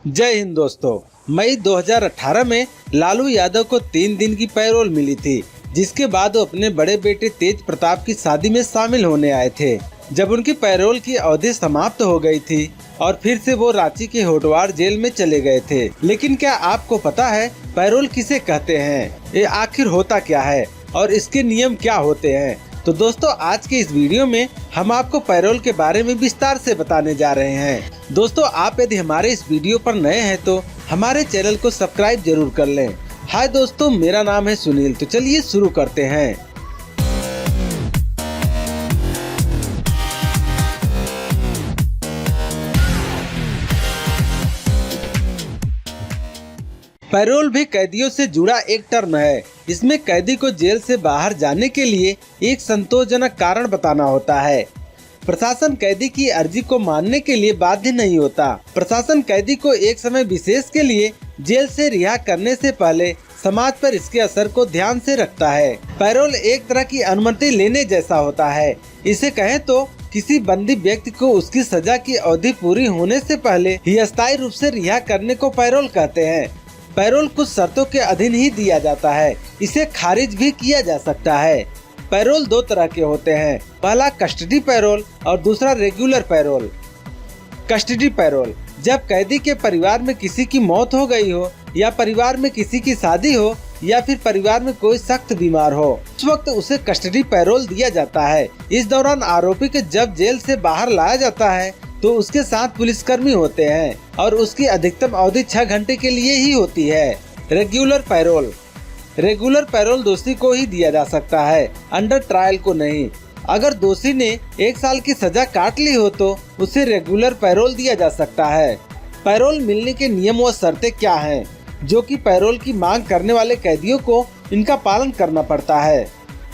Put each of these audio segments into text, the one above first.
जय हिंद दोस्तों। मई 2018 में लालू यादव को 3 दिन की पैरोल मिली थी, जिसके बाद वो अपने बड़े बेटे तेज प्रताप की शादी में शामिल होने आए थे। जब उनकी पैरोल की अवधि समाप्त हो गई थी और फिर से वो रांची के होटवार जेल में चले गए थे। लेकिन क्या आपको पता है पैरोल किसे कहते हैं, ये आखिर होता क्या है और इसके नियम क्या होते हैं? तो दोस्तों आज के इस वीडियो में हम आपको पैरोल के बारे में विस्तार से बताने जा रहे हैं। दोस्तों आप यदि हमारे इस वीडियो पर नए हैं तो हमारे चैनल को सब्सक्राइब जरूर कर लें। हाय दोस्तों, मेरा नाम है सुनील। तो चलिए शुरू करते हैं। पैरोल भी कैदियों से जुड़ा एक टर्म है। इसमें कैदी को जेल से बाहर जाने के लिए एक संतोषजनक कारण बताना होता है। प्रशासन कैदी की अर्जी को मानने के लिए बाध्य नहीं होता। प्रशासन कैदी को एक समय विशेष के लिए जेल से रिहा करने से पहले समाज पर इसके असर को ध्यान से रखता है। पैरोल एक तरह की अनुमति लेने जैसा होता है। इसे कहें तो किसी बंदी व्यक्ति को उसकी सजा की अवधि पूरी होने से पहले ही अस्थायी रूप से रिहा करने को पैरोल कहते हैं। पैरोल कुछ शर्तों के अधीन ही दिया जाता है। इसे खारिज भी किया जा सकता है। पैरोल 2 तरह के होते हैं, पहला कस्टडी पैरोल और दूसरा रेगुलर पैरोल। कस्टडी पैरोल जब कैदी के परिवार में किसी की मौत हो गई हो या परिवार में किसी की शादी हो या फिर परिवार में कोई सख्त बीमार हो, उस वक्त उसे कस्टडी पैरोल दिया जाता है। इस दौरान आरोपी को जब जेल से बाहर लाया जाता है तो उसके साथ पुलिसकर्मी होते हैं और उसकी अधिकतम अवधि 6 घंटे के लिए ही होती है। रेगुलर पैरोल दोषी को ही दिया जा सकता है, अंडर ट्रायल को नहीं। अगर दोषी ने 1 साल की सजा काट ली हो तो उसे रेगुलर पैरोल दिया जा सकता है। पैरोल मिलने के नियम व शर्तें क्या हैं, जो कि पैरोल की मांग करने वाले कैदियों को इनका पालन करना पड़ता है।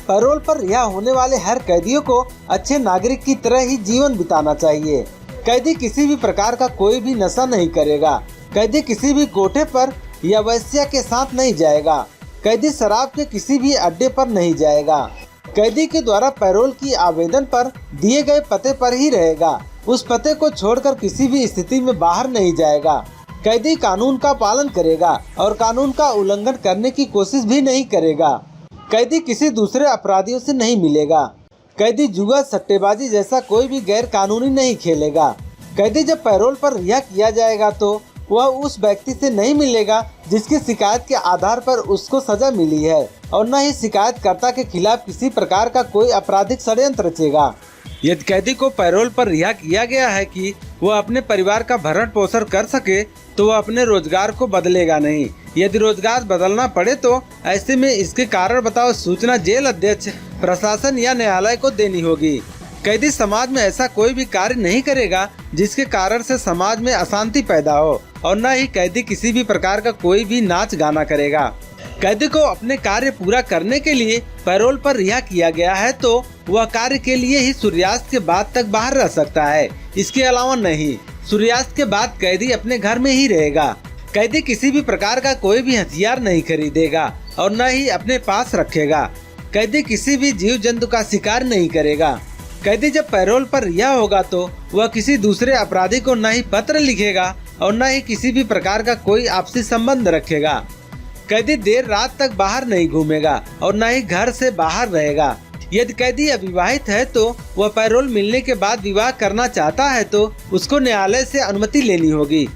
पैरोल पर रिहा होने वाले हर कैदियों को अच्छे नागरिक की तरह ही जीवन बिताना चाहिए। कैदी किसी भी प्रकार का कोई भी नशा नहीं करेगा। कैदी किसी भी कोठे पर या वेश्या के साथ नहीं जाएगा। कैदी शराब के किसी भी अड्डे पर नहीं जाएगा। कैदी के द्वारा पैरोल की आवेदन पर दिए गए पते पर ही रहेगा। उस पते को छोड़कर किसी भी स्थिति में बाहर नहीं जाएगा। कैदी कानून का पालन करेगा और कानून का उल्लंघन करने की कोशिश भी नहीं करेगा। कैदी किसी दूसरे अपराधियों से नहीं मिलेगा। कैदी जुआ सट्टेबाजी जैसा कोई भी गैर कानूनी नहीं खेलेगा। कैदी जब पैरोल पर रिहा किया जाएगा तो वह उस व्यक्ति से नहीं मिलेगा जिसकी शिकायत के आधार पर उसको सजा मिली है, और न ही शिकायतकर्ता के खिलाफ किसी प्रकार का कोई आपराधिक षड्यंत्र रचेगा। यदि कैदी को पैरोल पर रिहा किया गया है कि वह अपने परिवार का भरण पोषण कर सके तो वह अपने रोजगार को बदलेगा नहीं। यदि रोजगार बदलना पड़े तो ऐसे में इसके कारण बताओ सूचना जेल अध्यक्ष, प्रशासन या न्यायालय को देनी होगी। कैदी समाज में ऐसा कोई भी कार्य नहीं करेगा जिसके कारण से समाज में अशांति पैदा हो, और न ही कैदी किसी भी प्रकार का कोई भी नाच गाना करेगा। कैदी को अपने कार्य पूरा करने के लिए पैरोल पर रिहा किया गया है तो वह कार्य के लिए ही सूर्यास्त के बाद तक बाहर रह सकता है, इसके अलावा नहीं। सूर्यास्त के बाद कैदी अपने घर में ही रहेगा। कैदी किसी भी प्रकार का कोई भी हथियार नहीं खरीदेगा और न ही अपने पास रखेगा। कैदी किसी भी जीव जंतु का शिकार नहीं करेगा। कैदी जब पैरोल पर रिहा होगा तो वह किसी दूसरे अपराधी को न ही पत्र लिखेगा और न ही किसी भी प्रकार का कोई आपसी संबंध रखेगा। कैदी देर रात तक बाहर नहीं घूमेगा और न ही घर से बाहर रहेगा। यदि कैदी अविवाहित है तो वह पैरोल मिलने के बाद विवाह करना चाहता है तो उसको न्यायालय से अनुमति लेनी होगी।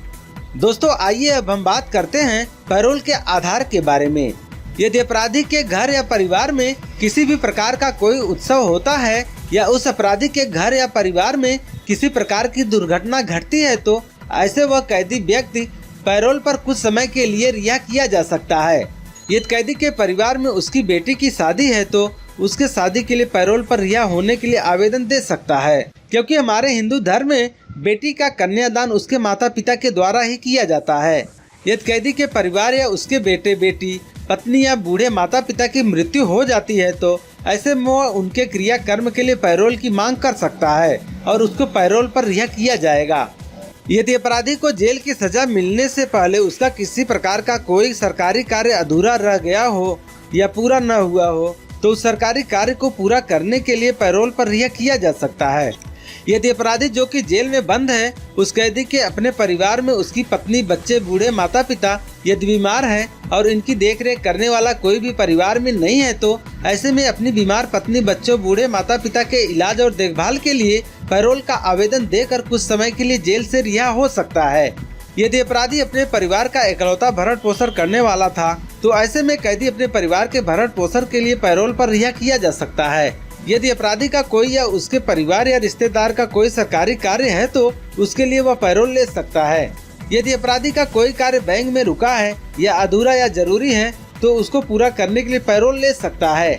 दोस्तों आइए अब हम बात करते हैं पैरोल के आधार के बारे में। यदि अपराधी के घर या परिवार में किसी भी प्रकार का कोई उत्सव होता है या उस अपराधी के घर या परिवार में किसी प्रकार की दुर्घटना घटती है तो ऐसे वह कैदी व्यक्ति पैरोल पर कुछ समय के लिए रिहा किया जा सकता है। यदि कैदी के परिवार में उसकी बेटी की शादी है तो उसके शादी के लिए पैरोल पर रिहा होने के लिए आवेदन दे सकता है, क्योंकि हमारे हिंदू धर्म में बेटी का कन्यादान उसके माता पिता के द्वारा ही किया जाता है। यदि कैदी के परिवार या उसके बेटे बेटी, पत्नी या बूढ़े माता पिता की मृत्यु हो जाती है तो ऐसे में वह उनके क्रियाकर्म के लिए पैरोल की मांग कर सकता है और उसको पैरोल पर रिहा किया जाएगा। यदि अपराधी को जेल की सजा मिलने से पहले उसका किसी प्रकार का कोई सरकारी कार्य अधूरा रह गया हो या पूरा न हुआ हो तो उस सरकारी कार्य को पूरा करने के लिए पैरोल पर रिहा किया जा सकता है। यदि अपराधी जो कि जेल में बंद है उस कैदी के अपने परिवार में उसकी पत्नी, बच्चे, बूढ़े, माता पिता यदि बीमार है और इनकी देखरेख करने वाला कोई भी परिवार में नहीं है, तो ऐसे में अपनी बीमार पत्नी, बच्चों, बूढ़े माता पिता के इलाज और देखभाल के लिए पैरोल का आवेदन देकर कुछ समय के लिए जेल से रिहा हो सकता है। यदि अपराधी अपने परिवार का इकलौता भरण पोषण करने वाला था तो ऐसे में कैदी अपने परिवार के भरण पोषण के लिए पैरोल पर रिहा किया जा सकता है। यदि अपराधी का कोई या उसके परिवार या रिश्तेदार का कोई सरकारी कार्य है तो उसके लिए वह पैरोल ले सकता है। यदि अपराधी का कोई कार्य बैंक में रुका है या अधूरा या जरूरी है तो उसको पूरा करने के लिए पैरोल ले सकता है।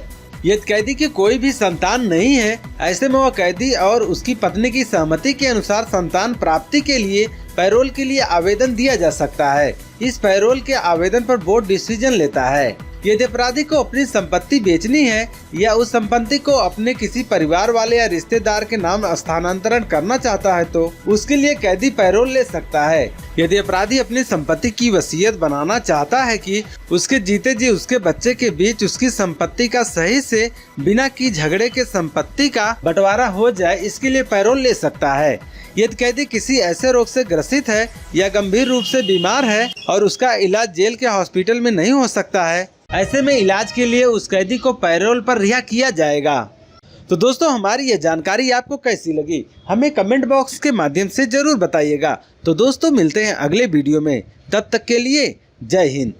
यदि कैदी की कोई भी संतान नहीं है, ऐसे में वह कैदी और उसकी पत्नी की सहमति के अनुसार संतान प्राप्ति के लिए पैरोल के लिए आवेदन दिया जा सकता है। इस पैरोल के आवेदन पर बोर्ड डिसीजन लेता है। यदि अपराधी को अपनी संपत्ति बेचनी है या उस संपत्ति को अपने किसी परिवार वाले या रिश्तेदार के नाम स्थानांतरण करना चाहता है तो उसके लिए कैदी पैरोल ले सकता है। यदि अपराधी अपनी संपत्ति की वसीयत बनाना चाहता है कि उसके जीते जी उसके बच्चे के बीच उसकी संपत्ति का सही से बिना की झगड़े के संपत्ति का बंटवारा हो जाए, इसके लिए पैरोल ले सकता है। यदि कैदी किसी ऐसे रोग से ग्रसित है या गंभीर रूप से बीमार है और उसका इलाज जेल के हॉस्पिटल में नहीं हो सकता है, ऐसे में इलाज के लिए उस कैदी को पैरोल पर रिहा किया जाएगा। तो दोस्तों, हमारी यह जानकारी आपको कैसी लगी हमें कमेंट बॉक्स के माध्यम से जरूर बताइएगा। तो दोस्तों, मिलते हैं अगले वीडियो में, तब तक के लिए जय हिंद।